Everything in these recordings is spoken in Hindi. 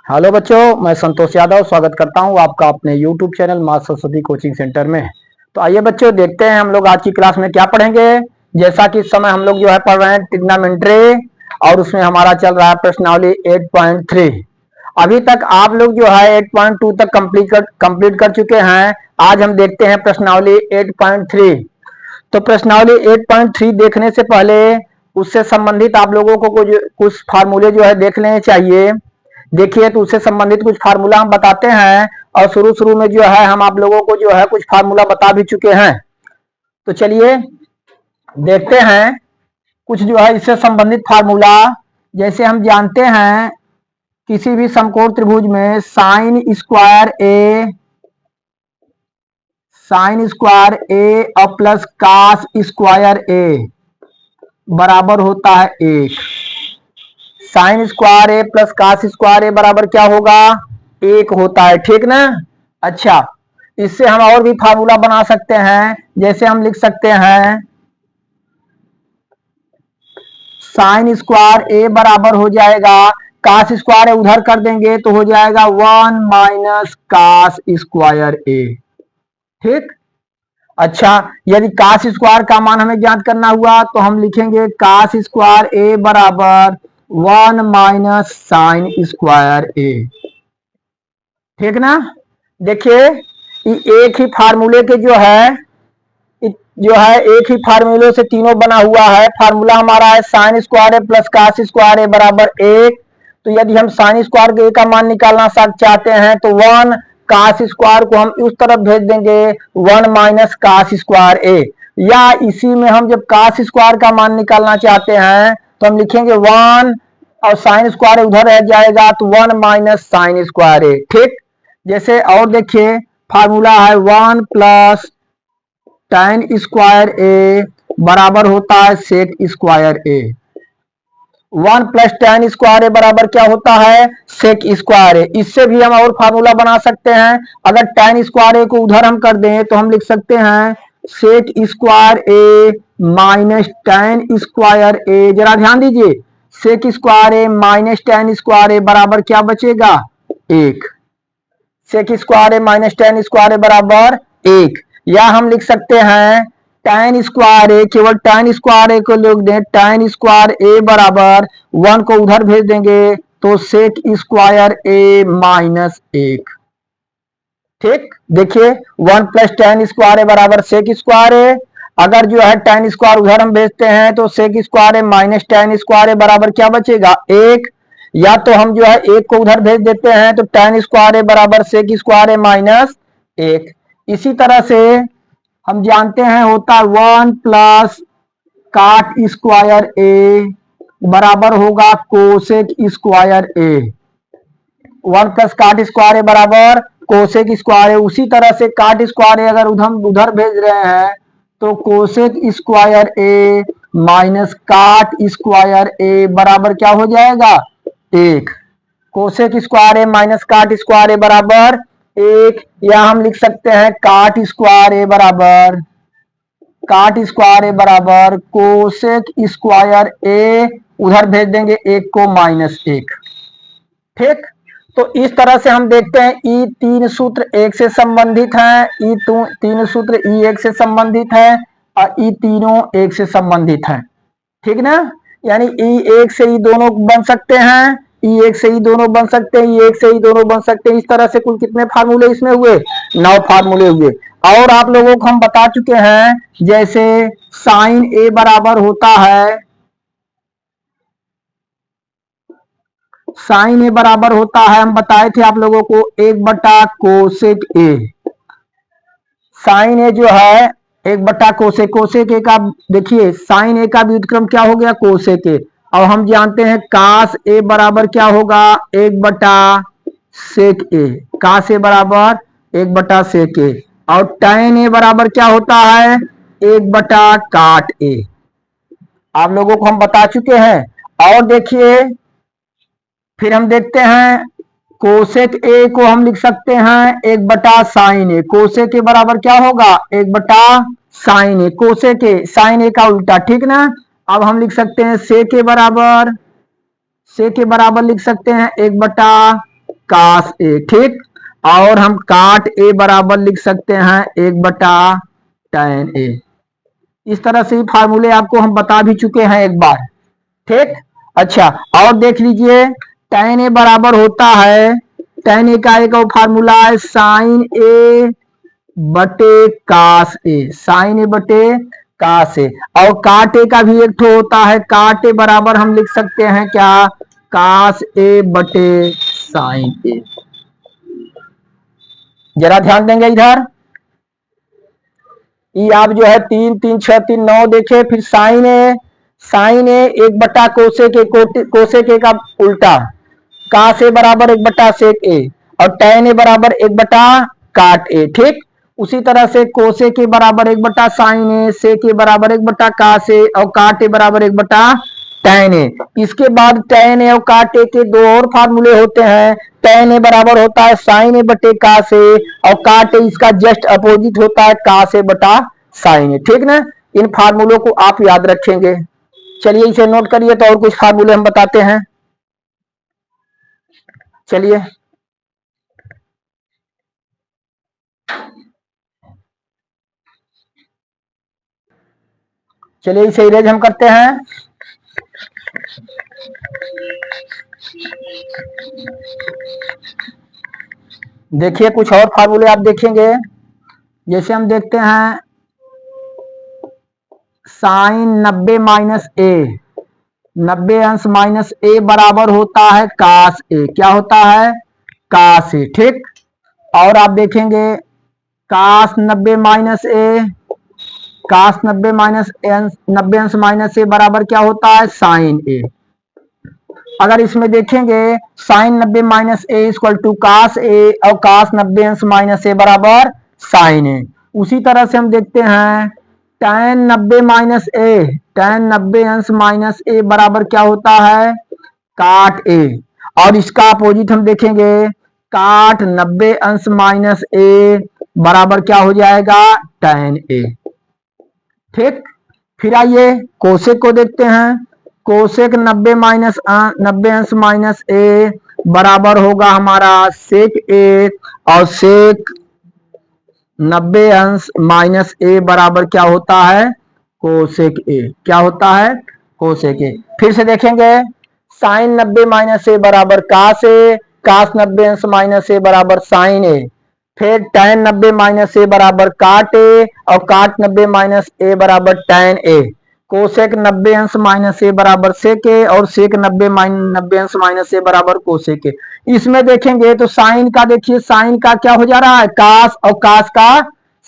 हेलो बच्चों, मैं संतोष यादव स्वागत करता हूं आपका अपने YouTube चैनल माँ सरस्वती कोचिंग सेंटर में। तो आइए बच्चों, देखते हैं हम लोग आज की क्लास में क्या पढ़ेंगे। जैसा कि इस समय हम लोग जो है पढ़ रहे हैं ट्रिग्नोमेट्री, और उसमें हमारा चल रहा है प्रश्नावली 8.3। अभी तक आप लोग जो है 8.2 तक कंप्लीट कर चुके हैं। आज हम देखते हैं प्रश्नावली 8.3। तो प्रश्नावली 8.3 देखने से पहले उससे संबंधित आप लोगों को कुछ फार्मूले जो है देख लेने चाहिए। देखिए, तो उससे संबंधित कुछ फार्मूला हम बताते हैं, और शुरू शुरू में जो है हम आप लोगों को जो है कुछ फार्मूला बता भी चुके हैं। तो चलिए देखते हैं कुछ जो है इससे संबंधित फार्मूला। जैसे हम जानते हैं किसी भी समकोण त्रिभुज में साइन स्क्वायर ए और प्लस कास स्क्वायर ए बराबर होता है 1। Sign square A plus cos square A बराबर क्या होगा? 1 होता है, ठीक ना। अच्छा, इससे हम और भी फार्मूला बना सकते हैं। जैसे हम लिख सकते हैं साइन स्क्वायर ए बराबर हो जाएगा, कास स्क्वायर ए उधर कर देंगे तो हो जाएगा 1 माइनस कास स्क्वायर ए, ठीक। अच्छा, यदि कास स्क्वायर का मान हमें ज्ञात करना हुआ तो हम लिखेंगे कास स्क्वायर ए बराबर 1 माइनस साइन स्क्वायर ए, ठीक ना। देखिए, एक ही फार्मूले के जो है एक ही फार्मूले से तीनों बना हुआ है। फार्मूला हमारा है sign square A plus cos square A बराबर 1। तो यदि हम साइन स्क्वायर ए का मान निकालना चाहते हैं तो 1 कास स्क्वायर को हम उस तरफ भेज देंगे 1 माइनस कास स्क्वायर ए, या इसी में हम जब कास स्क्वायर का मान निकालना चाहते हैं तो हम लिखेंगे 1 और साइन स्क्वायर उधर रह जाएगा तो 1 माइनस साइन स्क्वायर ए, ठीक। जैसे और देखिए, फार्मूला है 1 प्लस tan स्क्वायर ए बराबर होता है sec square A. 1 plus tan square A बराबर क्या होता है? सेक स्क्वायर ए। इससे भी हम और फार्मूला बना सकते हैं। अगर tan स्क्वायर ए को उधर हम कर दें तो हम लिख सकते हैं सेक स्क्वायर ए माइनस tan स्क्वायर ए। जरा ध्यान दीजिए, sec square A minus tan square A बराबर क्या बचेगा? 1। Sec square A minus tan square A बराबर 1। या हम लिख सकते हैं tan स्क्वायर ए, केवल tan स्क्वायर ए को लिख दें tan स्क्वायर ए बराबर 1 को उधर भेज देंगे तो सेक स्क्वायर ए माइनस 1, ठीक। देखिए, 1 प्लस tan स्क्वायर ए बराबर सेक स्क्वायर ए। अगर जो है tan स्क्वायर उधर हम भेजते हैं तो sec square A minus tan square A बराबर क्या बचेगा? 1। या तो हम जो है 1 को उधर भेज देते हैं तो tan स्क्वायर ए बराबर सेक स्क्वायर ए माइनस 1। इसी तरह से हम जानते हैं होता है 1 प्लस काट स्क्वायर ए बराबर होगा cosec square A. 1 plus cot square A बराबर कोसेक स्क्वायर ए। उसी तरह से काट स्क्वायर ए अगर हम उधर भेज रहे हैं तो कोसेक स्क्वायर ए माइनस काट स्क्वायर ए बराबर क्या हो जाएगा? 1। कोसेक स्क्वायर ए माइनस काट स्क्वायर ए बराबर 1। या हम लिख सकते हैं काट स्क्वायर ए बराबर कोसेक स्क्वायर ए, उधर भेज देंगे 1 को माइनस 1, ठीक। तो इस तरह से हम देखते हैं ई 3 सूत्र 1 से संबंधित हैं, ई 3 सूत्र ई 1 से संबंधित है, और ई तीनों 1 से संबंधित हैं, ठीक ना। यानी ई 1 से ई दोनों बन सकते हैं, ई 1 से ई दोनों बन सकते हैं, ई 1 से ई दोनों बन सकते हैं। इस तरह से कुल कितने फार्मूले इसमें हुए? 9 फार्मूले हुए। और आप लोगों को हम बता चुके हैं, जैसे साइन ए बराबर होता है हम बताए थे आप लोगों को 1 बटा कोसेक ए। साइन ए जो है 1 बटा कोसेक ए का, देखिए साइन ए का व्युत्क्रम क्या हो गया? Cosec A. और हम जानते हैं कास ए बराबर क्या होगा? 1 बटा सेक ए। कास ए बराबर 1 बटा सेक ए। और tan ए बराबर क्या होता है? 1 बटा काट ए। आप लोगों को हम बता चुके हैं। और देखिए, फिर हम देखते हैं कोसेक ए को हम लिख सकते हैं 1 बटा साइन ए। कोसेक ए बराबर क्या होगा? 1 बटा sine A. Cosec A sine A का उल्टा, ठीक ना। अब हम लिख सकते हैं सेक ए बराबर लिख सकते हैं 1 बटा कास ए, ठीक। और हम काट ए बराबर लिख सकते हैं 1/tan ए। इस तरह से फार्मूले आपको हम बता भी चुके हैं एक बार, ठीक। अच्छा, और देख लीजिए tan ए बराबर होता है, tan ए का एक और फार्मूला है साइन ए बटे कास ए, साइन ए बटे कास ए। और काट ए का भी एक ठो होता है, काट ए बराबर हम लिख सकते हैं क्या, कास ए बटे साइन ए। जरा ध्यान देंगे इधर, ये आप जो है 3 3 6 3 9 देखे, फिर sine A, sine A 1/, cosec A का उल्टा, कास ए बराबर 1/, सेक ए, और tan ए बराबर 1/, काट ए, ठीक। उसी तरह से कोसेक ए बराबर 1/, साइन ए, सेक ए बराबर 1/, कास ए, और काट ए बराबर 1/, tan ए। इसके बाद tan ए और काट ए के दो और फार्मूले होते हैं, tan ए बराबर होता है साइन ए बटे कास ए, और काट ए इसका जस्ट अपोजिट होता है कास ए बटा साइन ए, ठीक ना। इन फार्मूलों को आप याद रखेंगे। चलिए इसे नोट करिए, तो और कुछ फार्मूले हम बताते हैं। चलिए चलिए इसे इरेज हम करते हैं। देखिए कुछ और फार्मूले आप देखेंगे, जैसे हम देखते हैं साइन 90 माइनस ए, 90 अंश माइनस ए बराबर होता है कास ए, क्या होता है, कास ए, ठीक। और आप देखेंगे कास 90 माइनस ए, कास 90 माइनस 90 अंश माइनस ए बराबर क्या होता है, साइन ए। अगर इसमें देखेंगे sine 90 minus A equal to cos A, और कास 90 अंश माइनस ए बराबर साइन ए। उसी तरह से हम देखते हैं tan 90 माइनस ए, tan 90 अंश माइनस ए बराबर क्या होता है, काट ए। और इसका अपोजिट हम देखेंगे काट 90 अंश माइनस ए बराबर क्या हो जाएगा, tan ए, ठीक। फिर आइए कोसेक को देखते हैं, कोसेक 90 माइनस 90 अंश माइनस ए बराबर होगा हमारा सेक ए, और सेक 90 अंश माइनस ए बराबर क्या होता है, कोसेक ए, क्या होता है, कोसेक ए। फिर से देखेंगे साइन 90 माइनस ए बराबर कास ए, कास 90 अंश माइनस ए बराबर साइन ए। फिर tan 90 माइनस ए बराबर काट ए, और काट 90 माइनस ए बराबर tan ए। कोसेक 90 अंश माइनस ए बराबर सेक ए, और सेक 90 अंश माइनस ए बराबर कोसेक ए। इसमें देखेंगे तो साइन का, देखिए साइन का क्या हो जा रहा है, कास, और कास का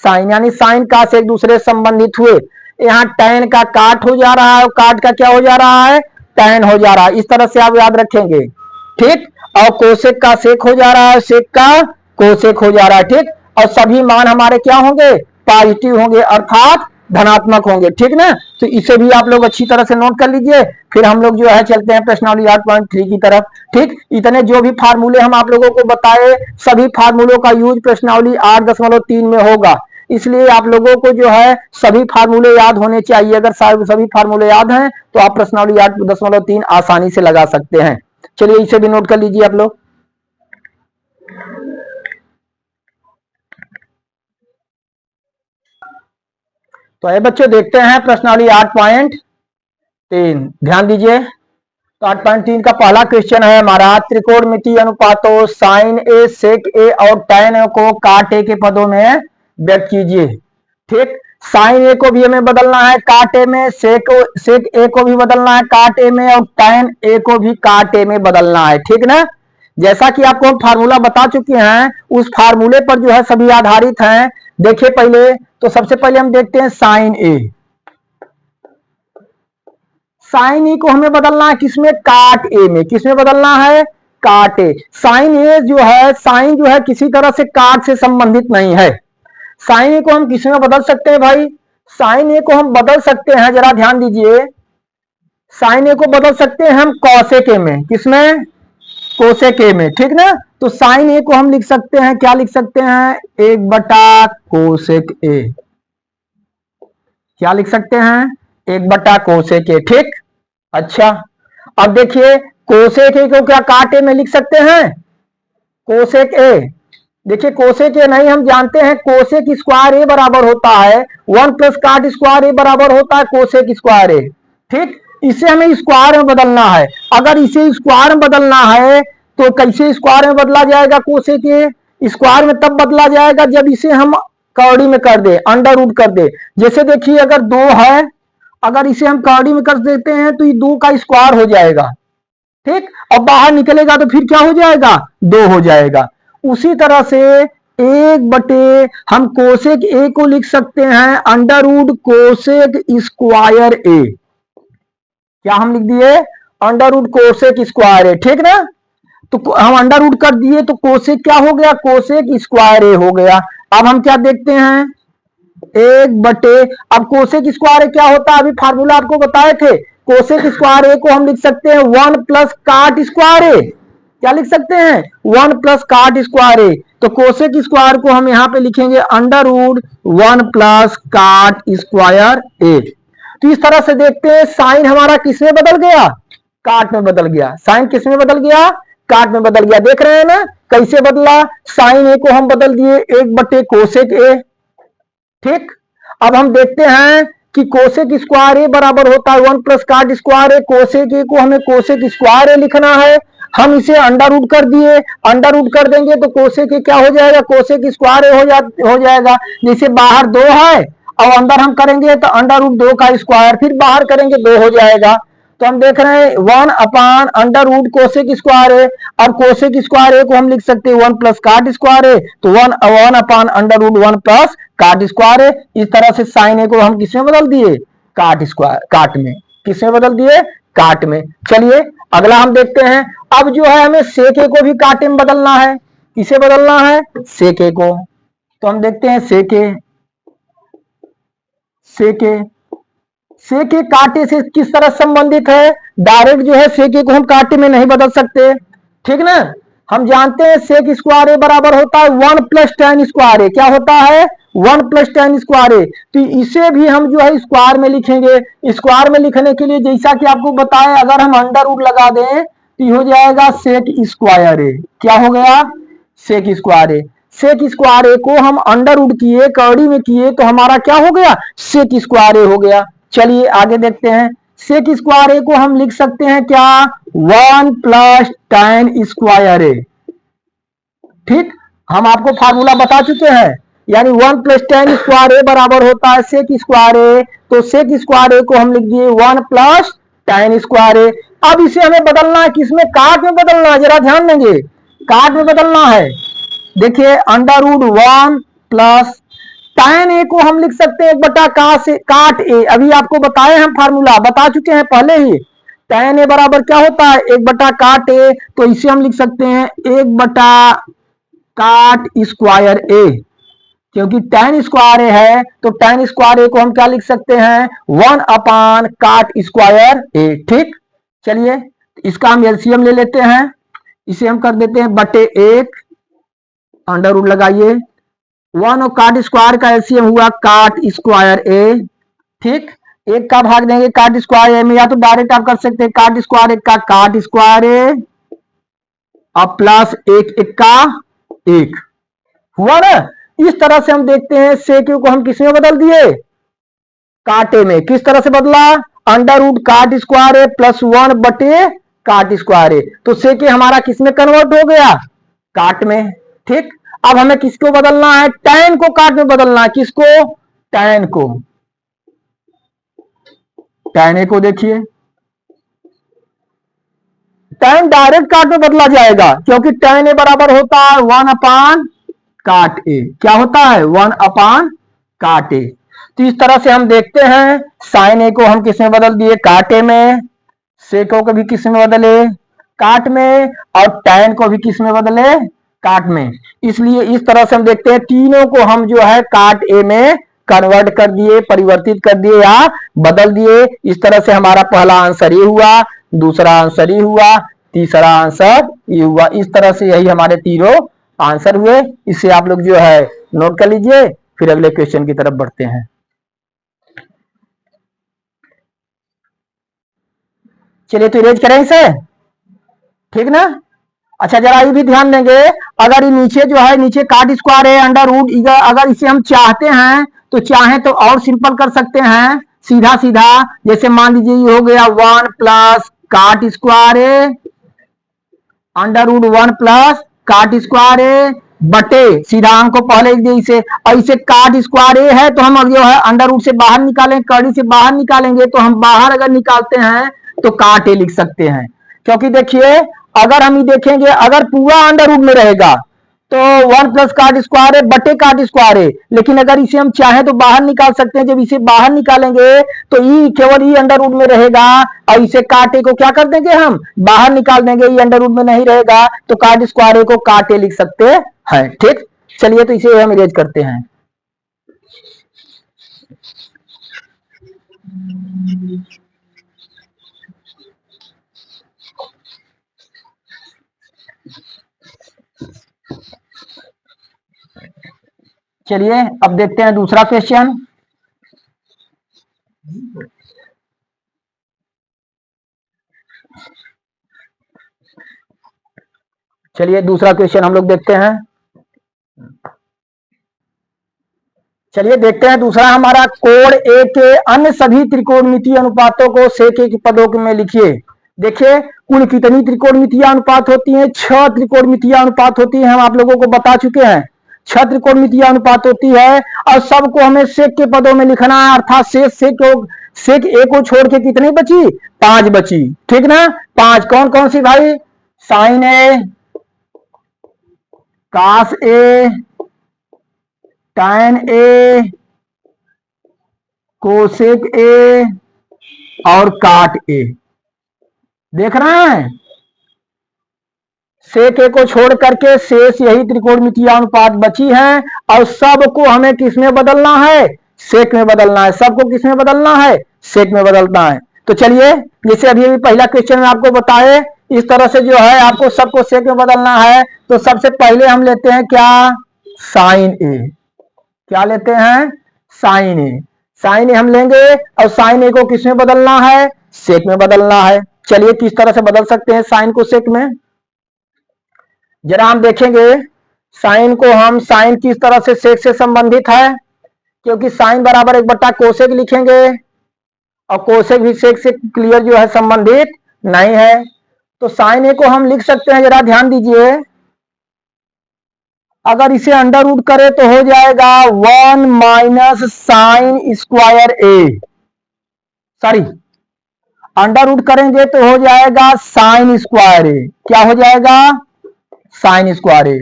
साइन, यानी साइन कास एक दूसरे संबंधित हुए। यहाँ tan का काट हो जा रहा है, और काट का क्या हो जा रहा है, tan हो जा रहा है। इस तरह से आप याद रखेंगे, ठीक। और कोसेक का सेक हो जा रहा है, सेक का कोसेक हो जा रहा है, ठीक। और सभी मान हमारे क्या होंगे, पॉजिटिव होंगे, अर्थात धनात्मक होंगे, ठीक ना। तो इसे भी आप लोग अच्छी तरह से नोट कर लीजिए। फिर हम लोग जो है चलते हैं प्रश्नावली 8.3 की तरफ, ठीक। इतने जो भी फार्मूले हम आप लोगों को बताए, सभी फार्मूलों का यूज प्रश्नावली 8.3 में होगा। इसलिए आप लोगों को जो है सभी फार्मूले याद होने चाहिए। अगर सभी फार्मूले याद हैं तो आप प्रश्नावली 8.3 आसानी से लगा सकते हैं। चलिए इसे भी नोट कर लीजिए आप लोग। तो ये बच्चों देखते हैं प्रश्नावली 8.3, ध्यान दीजिए। तो 8.3 का पहला क्वेश्चन है हमारा, त्रिकोणमितीय अनुपातों साइन ए, सेक ए और tan ए को काट ए के पदों में व्यक्त कीजिए, ठीक। साइन ए को भी हमें बदलना है काट ए में, सेक ए को भी बदलना है काट ए में, और tan ए को भी काट ए में बदलना है, ठीक ना। जैसा कि आपको हम फार्मूला बता चुके हैं, उस फार्मूले पर जो है सभी आधारित हैं। देखिए पहले, तो सबसे पहले हम देखते हैं साइन ए। साइन ए को हमें बदलना है किसमें, काट ए में। किसमें बदलना है, काट ए। साइन ए जो है, साइन जो है किसी तरह से काट से संबंधित नहीं है। साइन ए को हम किसमें बदल सकते हैं भाई, साइन ए को हम बदल सकते हैं, जरा ध्यान दीजिए, साइन ए को बदल सकते हैं हम कॉसेक ए में। किसमें, कोसेक ए में, ठीक ना। तो साइन ए को हम लिख सकते हैं, क्या लिख सकते हैं, 1/, कोसेक ए। क्या लिख सकते हैं, 1/, कोसेक ए, ठीक। अच्छा, अब देखिए कोसेक ए को क्या काट ए में लिख सकते हैं, कोसेक ए, देखिए कोसेक ए नहीं, हम जानते हैं कोसेक स्क्वायर ए बराबर होता है 1 प्लस काट स्क्वायर ए बराबर होता है कोसेक स्क्वायर ए। ठीक, इसे हमें स्क्वायर में बदलना है। अगर इसे स्क्वायर में बदलना है तो कैसे स्क्वायर में बदला जाएगा? कोसेक ए स्क्वायर में तब बदला जाएगा जब इसे हम कौड़ी में कर दे, अंडर रूट कर दे। जैसे देखिए अगर 2 है, अगर इसे हम कौड़ी में कर देते हैं तो ये 2 का स्क्वायर हो जाएगा। ठीक, अब बाहर निकलेगा तो फिर क्या हो जाएगा? 2 हो जाएगा। उसी तरह से 1/, हम कोसेक ए को लिख सकते हैं अंडर रूट कोसेक स्क्वायर ए। क्या हम लिख दिए? अंडर रूट कोसेक स्क्वायर ए। ठीक ना, तो हम अंडर रूट कर दिए तो कोसेक क्या हो गया? कोसेक स्क्वायर ए हो गया। अब हम क्या देखते हैं? 1/, अब कोसेक स्क्वायर ए क्या होता है? अभी फार्मूला आपको बताए थे। कोसेक स्क्वायर ए को हम लिख सकते हैं 1 प्लस काट स्क्वायर ए। क्या लिख सकते हैं? 1 प्लस काट स्क्वायर ए। तो कोसेक स्क्वायर को हम यहां पे लिखेंगे under root 1 plus cot square A. तो इस तरह से देखते हैं साइन हमारा किसमें बदल गया? काट में बदल गया। साइन किसमें बदल गया? काट में बदल गया। देख रहे हैं ना कैसे बदला? साइन ए को हम बदल दिए 1/, कोसेक ए। ठीक, अब हम देखते हैं कि कोसेक स्क्वायर ए बराबर होता है 1 प्लस काट स्क्वायर ए। कोसेक ए को हमें कोसेक स्क्वायर ए लिखना है। हम इसे अंडर रूट कर दिए, अंडर रूट कर देंगे तो कोसेक ए क्या हो जाएगा? कोसेक स्क्वायर ए हो जाएगा। जैसे बाहर 2 है और अंदर हम करेंगे तो अंडर रूट 2 का स्क्वायर, फिर बाहर करेंगे 2 हो जाएगा। तो हम देख रहे हैं 1 upon under root cosec square A. और कोसेक स्क्वायर ए को हम लिख सकते हैं 1 प्लस काट स्क्वायर ए। तो 1 upon under root 1 plus cot square A. इस तरह से साइन ए को हम किसमें बदल दिए? काट स्क्वायर, काट में। किसमें बदल दिए? काट में। चलिए अगला हम देखते हैं। अब जो है हमें सेक ए को भी काटे में बदलना है। किसे बदलना है? सेक ए को। तो हम देखते हैं सेक ए, सेक ए, सेक ए काटे से किस तरह संबंधित है? डायरेक्ट जो है सेक ए को हम काटे में नहीं बदल सकते। ठीक ना, हम जानते हैं सेक स्क्वायर ए बराबर होता है 1 प्लस tan स्क्वायर ए। क्या होता है? 1 प्लस tan स्क्वायर ए। तो इसे भी हम जो है स्क्वायर में लिखेंगे। स्क्वायर में लिखने के लिए जैसा कि आपको बताया, अगर हम अंडर रूट लगा दें तो हो जाएगा सेक स्क्वायर ए। क्या हो गया? Sec square A. Sec square A को हम अंडर रूट किए, कौड़ी में किए तो हमारा क्या हो गया? सेक स्क्वायर ए हो गया। चलिए आगे देखते हैं। सेक स्क्वायर ए को हम लिख सकते हैं क्या? 1 प्लस tan स्क्वायर ए। ठीक, हम आपको फार्मूला बता चुके हैं, यानी 1 प्लस tan स्क्वायर ए बराबर होता है सेक स्क्वायर ए। तो सेक स्क्वायर ए को हम लिख दिए 1 प्लस tan स्क्वायर ए। अब इसे हमें बदलना है किसमें? काट में बदलना है। जरा ध्यान देंगे, काट में बदलना है। देखिए अंडर रूट 1 प्लस tan ए को हम लिख सकते हैं 1/, काट ए। अभी आपको बताए हम फार्मूला बता चुके हैं पहले ही। tan ए बराबर क्या होता है? 1/, काट ए। तो इसे हम लिख सकते हैं 1/, काट स्क्वायर ए। क्योंकि tan स्क्वायर ए है तो tan स्क्वायर ए को हम क्या लिख सकते हैं? 1 अपान काट स्क्वायर ए। ठीक, चलिए इसका हम एलसीएम ले लेते हैं। इसे हम कर देते हैं बटे 1, अंडर रूट लगाइए। 1 और काट स्क्वायर का एलसीएम हुआ काट स्क्वायर ए। ठीक, एक का भाग देंगे काट स्क्वायर ए में, या तो डायरेक्ट आप कर सकते हैं काट स्क्वायर ए का काट स्क्वायर ए और प्लस 1 का 1 हुआ ना। इस तरह से हम देखते हैं सेक को हम किस में बदल दिए? काटे में। किस तरह से बदला? अंडर रूट काट स्क्वायर ए प्लस 1 बटे काट स्क्वायर ए। तो सेक हमारा किस में कन्वर्ट हो गया? काट में। ठीक, अब हमें किसको बदलना है? tan को काट में बदलना है। किसको? tan को। tan ए को देखिए, tan डायरेक्ट काट में बदला जाएगा क्योंकि tan ए बराबर होता है 1 अपान काट ए। क्या होता है? 1 अपान काट ए। तो इस तरह से हम देखते हैं साइन ए को हम किस में बदल दिए? काटे में। सेको को भी किस में बदले? काट में। और tan को भी किस में बदले? काट में। इसलिए इस तरह से हम देखते हैं तीनों को हम जो है काट ए में कन्वर्ट कर दिए, परिवर्तित कर दिए या बदल दिए। इस तरह से हमारा पहला आंसर ये हुआ, दूसरा आंसर ये हुआ, तीसरा आंसर ये हुआ। इस तरह से यही हमारे तीनों आंसर हुए। इसे आप लोग जो है नोट कर लीजिए, फिर अगले क्वेश्चन की तरफ बढ़ते हैं। चलिए तो इरेज करें इसे। ठीक ना। अच्छा जरा ये भी ध्यान देंगे, अगर ये नीचे जो है नीचे काट स्क्वायर है अंडर रूट, अगर इसे हम चाहते हैं तो चाहे तो और सिंपल कर सकते हैं सीधा सीधा। जैसे मान लीजिए ये हो गया 1 प्लस काट स्क्वायर है under root 1 plus cot square A बटे सीधा अंक को पहले लिख दिए इसे, और इसे काट स्क्वायर ए है तो हम अब जो है अंडर रूट से बाहर निकालें, कड़ी से बाहर निकालेंगे तो हम बाहर अगर निकालते हैं तो काट ए लिख सकते हैं। क्योंकि देखिए अगर हम ये देखेंगे अगर पूरा अंडर रूट में रहेगा तो 1 प्लस काट स्क्वायर है बटे काट स्क्वायर है, लेकिन अगर इसे हम चाहें तो बाहर निकाल सकते हैं। जब इसे बाहर निकालेंगे तो ई केवल ई अंडर रूट में रहेगा और इसे काटे को क्या कर देंगे हम बाहर निकाल देंगे, ई अंडर रूट में नहीं रहेगा तो काट स्क्वायर को काटे लिख सकते हैं। ठीक, चलिए तो इसे हम इरेज करते हैं। चलिए अब देखते हैं दूसरा क्वेश्चन। चलिए दूसरा क्वेश्चन हम लोग देखते हैं। चलिए देखते हैं दूसरा हमारा कोण ए के अन्य सभी त्रिकोणमितीय अनुपातों को सेक के पदों में लिखिए। देखिए कुल कितनी त्रिकोणमितीय अनुपात होती हैं, 6 त्रिकोणमितीय अनुपात होती है, हम आप लोगों को बता चुके हैं 6 त्रिकोणमितीय अनुपात होती है और सबको हमें सेक के पदों में लिखना है, अर्थात सेक ए को छोड़ के कितनी बची 5 बची, ठीक ना। 5 कौन कौन सी भाई, sine A, cos A, tan A, cosec A और काट ए। देख रहे हैं सेक ए को छोड़ करके शेष यही त्रिकोणमितीय अनुपात बची हैं और सबको हमें किसमें बदलना है, सेक में बदलना है। सबको किसमें बदलना है, सेक में बदलना है। तो चलिए जैसे अभी पहला क्वेश्चन में आपको बताए इस तरह से जो है आपको सबको सेक में बदलना है। तो सबसे पहले हम लेते हैं क्या, साइन ए। क्या लेते हैं, साइन ए। साइन ए हम लेंगे और साइन ए को किसमें बदलना है, सेक में बदलना है। चलिए किस तरह से बदल सकते हैं साइन को सेक में, जरा हम देखेंगे। साइन को हम साइन किस तरह से सेक से संबंधित है, क्योंकि साइन बराबर 1 बटा कोसेक लिखेंगे और कोसेक भी सेक से क्लियर जो है संबंधित नहीं है। तो साइन ए को हम लिख सकते हैं, जरा ध्यान दीजिए, अगर इसे अंडर रूट करें तो हो जाएगा 1 माइनस साइन स्क्वायर ए, सॉरी अंडर रूट करेंगे तो हो जाएगा साइन स्क्वायर ए। क्या हो जाएगा, साइन स्क्वायर ए।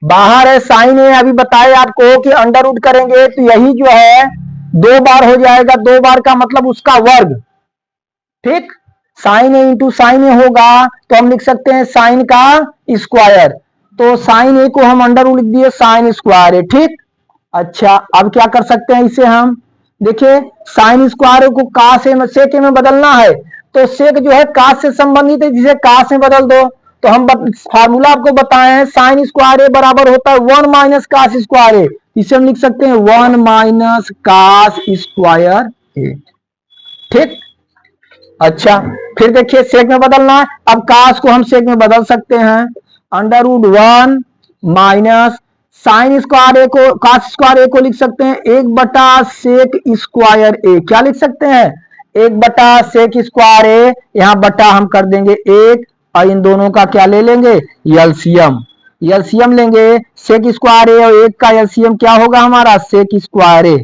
बाहर है साइन ए, अभी बताए आपको कि अंडर रूट करेंगे तो यही जो है 2 बार हो जाएगा, 2 बार का मतलब उसका वर्ग, ठीक। साइन ए इंटू साइन ए होगा तो हम लिख सकते हैं साइन का स्क्वायर। तो साइन ए को हम अंडर रूट लिख दिए साइन स्क्वायर है, ठीक। अच्छा अब क्या कर सकते हैं इसे हम, देखिए साइन स्क्वायर को कास से सेक में बदलना है तो सेक जो है कास से संबंधित है, जिसे कास में बदल दो। तो हम फार्मूला आपको बताए हैं साइन स्क्वायर ए बराबर होता है 1 माइनस कास स्क्वायर ए, इसे हम लिख सकते हैं 1 माइनस कास स्क्वायर ए, ठीक। अच्छा फिर देखिए सेक में बदलना है, अब कास को हम सेक में बदल सकते हैं, under root 1 minus sine square A को कास स्क्वायर ए को लिख सकते हैं 1 बटा सेक स्क्वायर ए। क्या लिख सकते हैं, 1 बटा सेक स्क्वायर ए, यहां बटा हम कर देंगे 1 और इन दोनों का क्या ले लेंगे, एलसीएम। एलसीएम लेंगे, सेक स्क्वायर ए और 1 का एलसीएम क्या होगा हमारा, सेक स्क्वायर ए,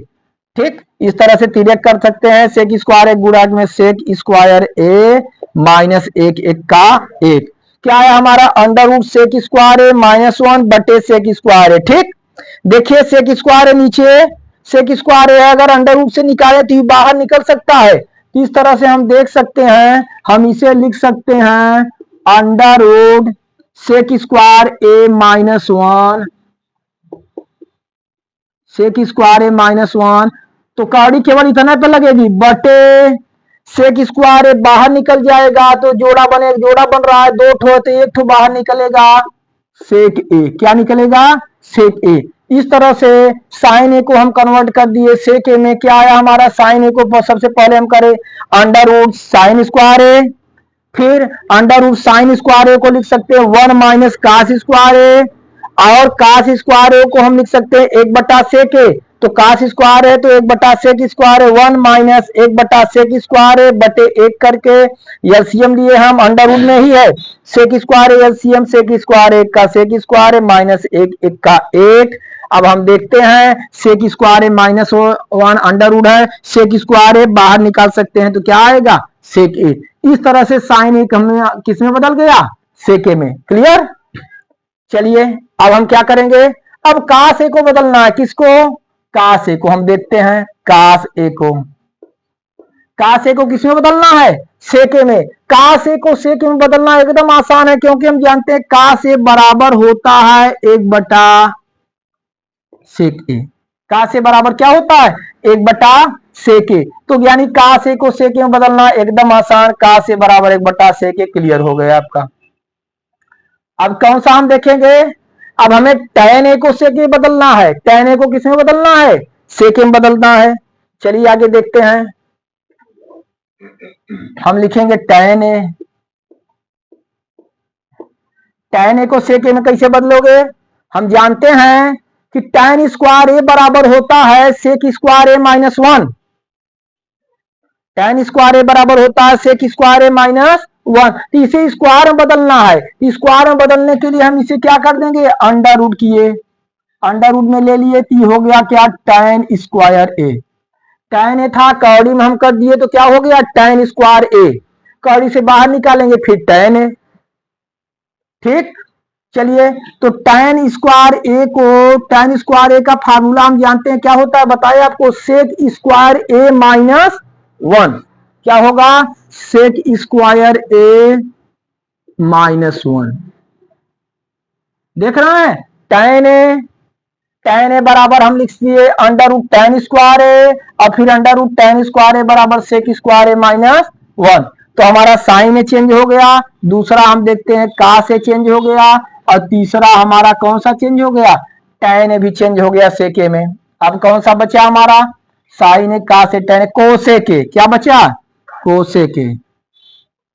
ठीक। इस तरह से तिरक कर सकते हैं, सेक स्क्वायर ए गुणा में सेक स्क्वायर ए माइनस 1 1 का 1, क्या है हमारा अंडर रूट सेक स्क्वायर ए माइनस 1 बटे सेक स्क्वायर ए, ठीक। देखिए सेक स्क्वायर ए नीचे सेक स्क्वायर ए अगर अंडर रूट से निकाले तो बाहर निकल सकता है, इस तरह से हम देख सकते हैं, हम इसे लिख सकते हैं अंडर रूट सेक स्क्वायर ए माइनस 1, सेक स्क्वायर ए माइनस 1, तो कौड़ी केवल इतना तो लगेगी बटे सेक स्क्वायर ए बाहर निकल जाएगा तो जोड़ा बन रहा है 2 ठो, तो 1 ठो बाहर निकलेगा सेक ए। क्या निकलेगा, सेक ए। इस तरह से साइन ए को हम कन्वर्ट कर दिए सेक ए में, क्या आया हमारा, साइन ए को सबसे पहले हम करें अंडर रूट साइन स्क्वायर ए, फिर under root sine square A को लिख सकते हैं 1 माइनस कास स्क्वायर ए, और कास स्क्वायर ए को हम लिख सकते हैं 1/sec ए, तो कास स्क्वायर है तो 1/sec स्क्वायर है 1 माइनस 1/sec स्क्वायर है बटे 1 करके एलसीएम लिए हम अंडर रूट में ही है, सेक स्क्वायर है एलसीएम, सेक स्क्वायर 1 का सेक स्क्वायर है माइनस 1 1 का 1। अब हम देखते हैं सेक स्क्वायर है -1 अंडर रूट है, सेक स्क्वायर है बाहर निकाल सकते हैं तो क्या आएगा सेक ए। इस तरह से साइन ए हमने किसमें बदल गया सेक ए में। क्लियर। चलिए अब हम क्या करेंगे, अब कास ए को बदलना है, किसको कास ए को। हम देखते हैं कास ए को, कास ए को किसमें बदलना है सेक ए में। कास ए को सेक ए में बदलना एकदम आसान है क्योंकि हम जानते हैं कास ए बराबर होता है 1/sec ए। कास ए बराबर क्या होता है 1/sec ए, तो यानी कास ए को सेक ए में बदलना एकदम आसान, कास ए बराबर 1/sec ए। क्लियर हो गया आपका। अब कौन सा हम देखेंगे, अब हमें tan ए को सेक ए बदलना है, tan ए को किसमें बदलना है सेक ए में बदलना है। चलिए आगे देखते हैं, हम लिखेंगे tan ए, tan ए को सेक ए में कैसे बदलोगे, हम जानते हैं कि tan स्क्वायर ए बराबर होता है sec square A -1, tan square A बराबर होता है सेक स्क्वायर ए -1, तो इसे स्क्वायर में बदलना है। स्क्वायर में बदलने के लिए हम इसे क्या कर देंगे अंडर रूट किए, अंडर रूट में ले लिए तो हो गया क्या tan स्क्वायर ए। tan ए था कौड़ी में हम कर दिए तो क्या हो गया tan स्क्वायर ए, कौड़ी से बाहर निकालेंगे फिर tan ए। ठीक। चलिए तो tan स्क्वायर ए को, tan स्क्वायर ए का फार्मूला हम जानते हैं क्या होता है, बताइए आपको सेक स्क्वायर ए -1 क्या होगा सेक स्क्वायर ए -1। देख रहे हैं tan ए बराबर हम लिख दिए under root tan square A और फिर under root tan square A बराबर सेक स्क्वायर ए -1, तो हमारा साइन ए चेंज हो गया। दूसरा हम देखते हैं कास ए चेंज हो गया और तीसरा हमारा कौन सा चेंज हो गया tan ए भी चेंज हो गया सेक ए में। अब कौन सा बचा हमारा sine A cos A tan A cosec A, क्या बचा कोसेक ए।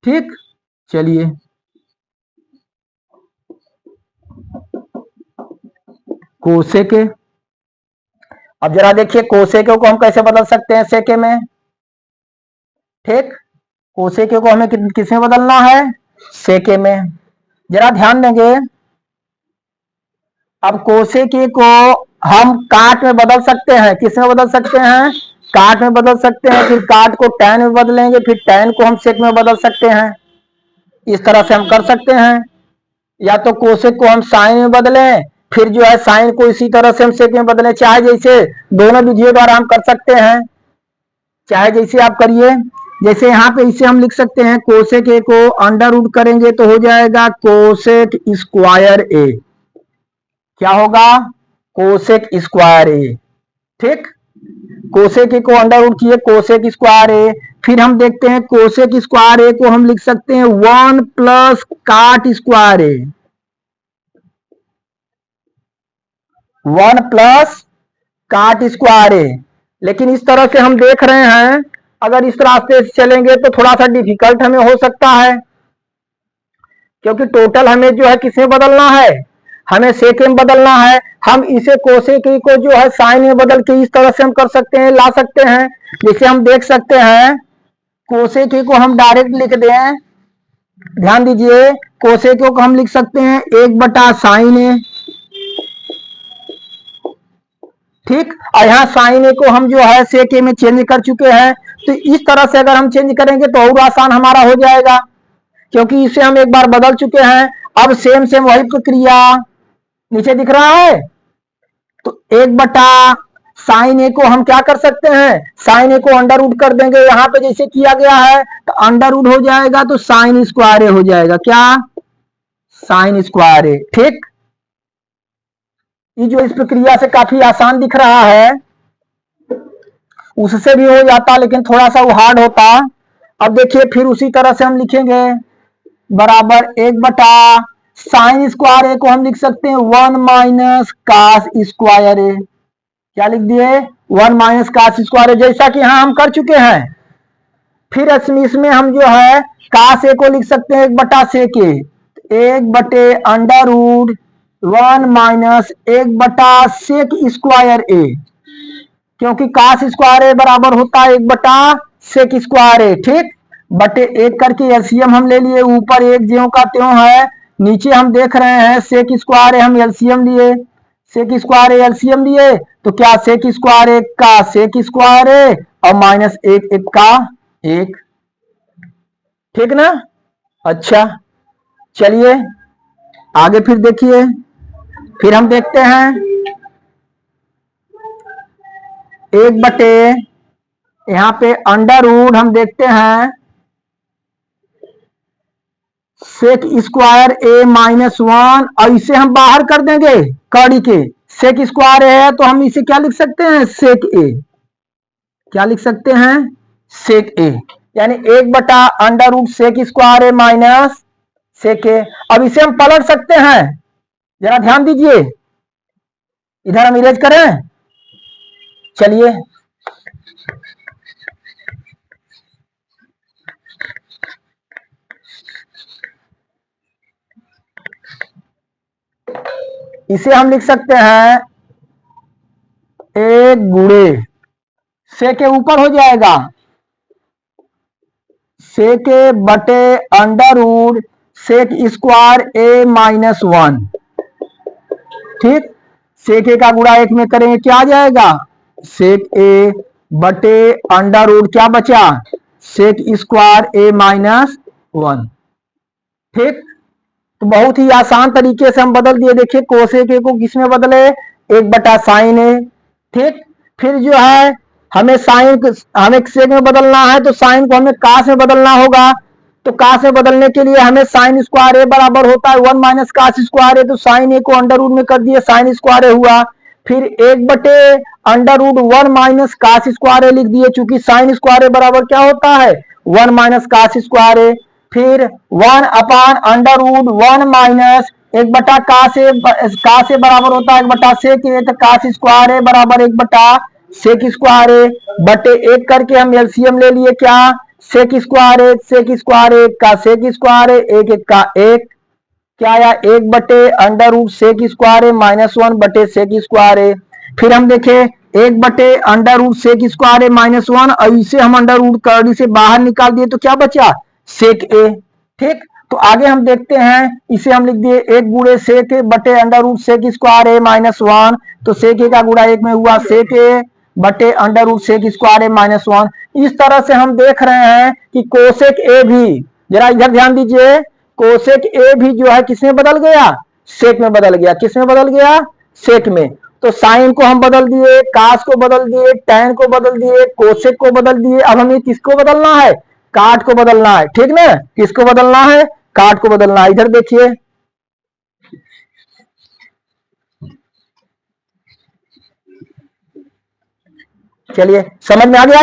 ठीक। चलिए कोसेक ए, अब जरा देखिए कोसेक को हम कैसे बदल सकते हैं सेक ए में। ठीक। कोसेक को हमें किसमें बदलना है सेक ए में, जरा ध्यान देंगे। अब कोसेक को हम काट में बदल सकते हैं, किसमें बदल सकते हैं काट में बदल सकते हैं, फिर काट को tan में बदलेंगे, फिर tan को हम सेक में बदल सकते हैं। इस तरह से हम कर सकते हैं, या तो कोसेक को हम साइन में बदलें, फिर जो है साइन को इसी तरह से हम सेक में बदलें, चाहे जैसे दोनों विधियों द्वारा हम कर सकते हैं, चाहे जैसे आप करिए। जैसे यहाँ पे इसे हम लिख सकते हैं कोसेक ए को अंडर रूट करेंगे तो हो जाएगा कोसेक स्क्वायर ए, क्या होगा कोसेक स्क्वायर ए। ठीक। कोसेक ए को अंडर रूट किए कोसेक स्क्वायर ए, फिर हम देखते हैं कोसेक स्क्वायर ए को हम लिख सकते हैं 1 प्लस काट स्क्वायर ए, 1 प्लस काट स्क्वायर ए। लेकिन इस तरह से हम देख रहे हैं अगर इस रास्ते से चलेंगे तो थोड़ा सा डिफिकल्ट हमें हो सकता है, क्योंकि टोटल हमें जो है किसमें बदलना है हमें सेक में बदलना है। हम इसे कोसेक को जो है साइन में बदल के इस तरह से हम कर सकते हैं, ला सकते हैं। जैसे हम देख सकते हैं कोसेक को हम डायरेक्ट लिख दें, ध्यान दीजिए कोसेक को हम लिख सकते हैं 1/sin ए। ठीक। और यहाँ साइन ए को हम जो है सेक ए में चेंज कर चुके हैं, तो इस तरह से अगर हम चेंज करेंगे तो और आसान हमारा हो जाएगा, क्योंकि इसे हम एक बार बदल चुके हैं। अब सेम सेम वही प्रक्रिया नीचे दिख रहा है, तो 1/sin ए को हम क्या कर सकते हैं साइन ए को अंडर रूट कर देंगे, यहाँ पे जैसे किया गया है तो अंडर रूट हो जाएगा तो साइन स्क्वायर ए हो जाएगा, क्या साइन स्क्वायर ए। ठीक। ये जो इस प्रक्रिया से काफी आसान दिख रहा है, उससे भी हो जाता लेकिन थोड़ा सा वो हार्ड होता। अब देखिए फिर उसी तरह से हम लिखेंगे बराबर 1/sin स्क्वायर ए को हम लिख सकते हैं 1 माइनस कास स्क्वायर ए, क्या लिख दिए 1 माइनस कास स्क्वायर ए, जैसा कि यहाँ हम कर चुके हैं। फिर इसमें हम जो है कास ए को लिख सकते हैं 1/sec ए, 1 बटे under root 1 minus 1/sec² a, क्योंकि cos स्क्वायर ए बराबर होता है 1/sec² a, ठीक। बटे 1 करके एलसीएम हम ले लिए, ऊपर एक ज्यों का त्यों है, नीचे हम देख रहे हैं sec² a हम एलसीएम लिए, sec² a एलसीएम लिए तो क्या sec² a का sec² a और माइनस 1 का 1, ठीक ना। अच्छा चलिए आगे फिर देखिए, फिर हम देखते हैं 1 बटे यहां पे अंडर रूट हम देखते हैं sec² a -1 और इसे हम बाहर कर देंगे कड़ी के, sec² a है तो हम इसे क्या लिख सकते हैं sec a, क्या लिख सकते हैं sec a, यानी under root sec² a minus sec a। अब इसे हम पलट सकते हैं, जरा ध्यान दीजिए, इधर हम इरेज करें, चलिए इसे हम लिख सकते हैं 1 गुणे से के ऊपर हो जाएगा सेक ए बटे अंडर रूट sec² a -1, ठीक। सेक ए का गुणा 1 में करेंगे क्या आ जाएगा सेक ए बटे अंडर रूट क्या बचा sec² a -1, ठीक। तो बहुत ही आसान तरीके से हम बदल दिए, देखिए कोसेक ए को किसमें बदले 1/sin a, ठीक। फिर जो है हमें सेक में बदलना है तो साइन को हमें कास में बदलना होगा, तो कास में बदलने के लिए हमें sin² a बराबर होता है 1 माइनस cos² a, तो sin a को अंडर रूट में कर दिए sin² a हुआ, फिर 1/√1 माइनस cos² a लिख दिए, चूंकि sin² a बराबर क्या होता है 1 माइनस cos² a, फिर 1/√1 माइनस 1/cos a बराबर होता है 1/sec a, तो cos² a बराबर 1/sec² a बटे 1 करके हम एलसीएम ले लिए क्या sec² a का sec² a 1 का 1, क्या आया 1/√sec² a -1 बटे sec² a। फिर हम देखें 1/√sec² a -1 और इसे हम अंडर रूट कड़ी से बाहर निकाल दिए तो क्या बचा sec a, ठीक। तो आगे हम देखते हैं, इसे हम लिख दिए 1 गुणे sec a बटे अंडर रूट sec² a -1, तो sec a का गुणा 1 में हुआ sec a बटे अंडर रूट sec² a -1। इस तरह से हम देख रहे हैं कि कोसेक ए भी, जरा इधर ध्यान दीजिए, कोसेक ए भी जो है किसमें बदल गया सेक में बदल गया, किसमें बदल गया सेक में। तो साइन को हम बदल दिए, कास को बदल दिए, टैन को बदल दिए, कोसेक को बदल दिए, अब हमें किसको बदलना है काट को बदलना है, ठीक ना। किसको बदलना है काट को बदलना है, इधर देखिए चलिए समझ में आ गया,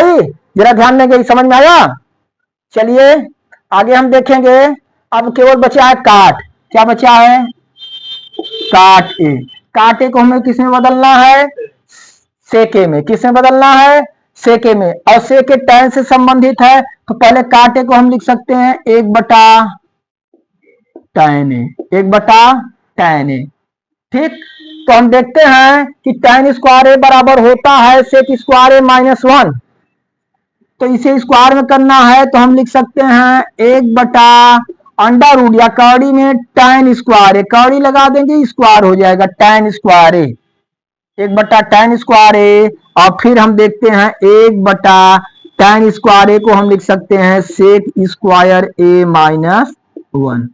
जरा ध्यान देंगे समझ में आया। चलिए आगे हम देखेंगे, अब केवल बचा है काट, क्या बचा है काट ए, काट ए को हमें किसमें बदलना है सेके में, किसमें बदलना है सेके में, और सेके टैन से संबंधित है तो पहले काट ए को हम लिख सकते हैं 1/tan a, 1/tan a, ठीक। तो हम देखते हैं कि tan² a बराबर होता है sec² a -1, तो इसे स्क्वायर में करना है तो हम लिख सकते हैं 1/अंडर रूट या कौड़ी में tan² a, कौड़ी लगा देंगे स्क्वायर हो जाएगा tan² a, 1/tan² a, और फिर हम देखते हैं 1/tan² a को हम लिख सकते हैं sec² a -1,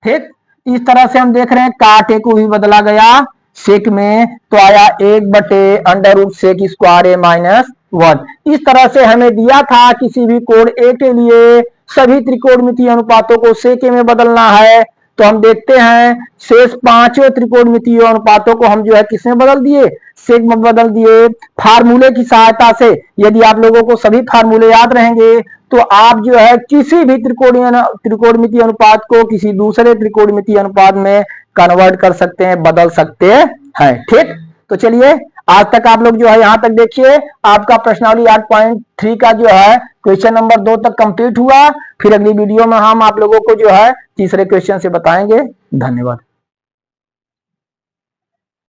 ठीक। इस तरह से हम देख रहे हैं काट ए को भी बदला गया सेक में, तो आया 1/अंडर रूट sec² a -1। इस तरह से हमें दिया था किसी भी कोण ए के लिए सभी त्रिकोणमितीय अनुपातों को सेक में बदलना है, तो हम देखते हैं शेष पांचों त्रिकोणमितीय अनुपातों को हम जो है किसमें बदल दिए सेक में बदल दिए फार्मूले की सहायता से। यदि आप लोगों को सभी फार्मूले याद रहेंगे तो आप जो है किसी भी त्रिकोणमितीय अनुपात को किसी दूसरे त्रिकोणमितीय अनुपात में कन्वर्ट कर सकते हैं, बदल सकते हैं, ठीक। तो चलिए आज तक आप लोग जो है यहां तक देखिए, आपका प्रश्नावली 8.3 का जो है क्वेश्चन नंबर 2 तक कंप्लीट हुआ। फिर अगली वीडियो में हम आप लोगों को जो है तीसरे क्वेश्चन से बताएंगे। धन्यवाद।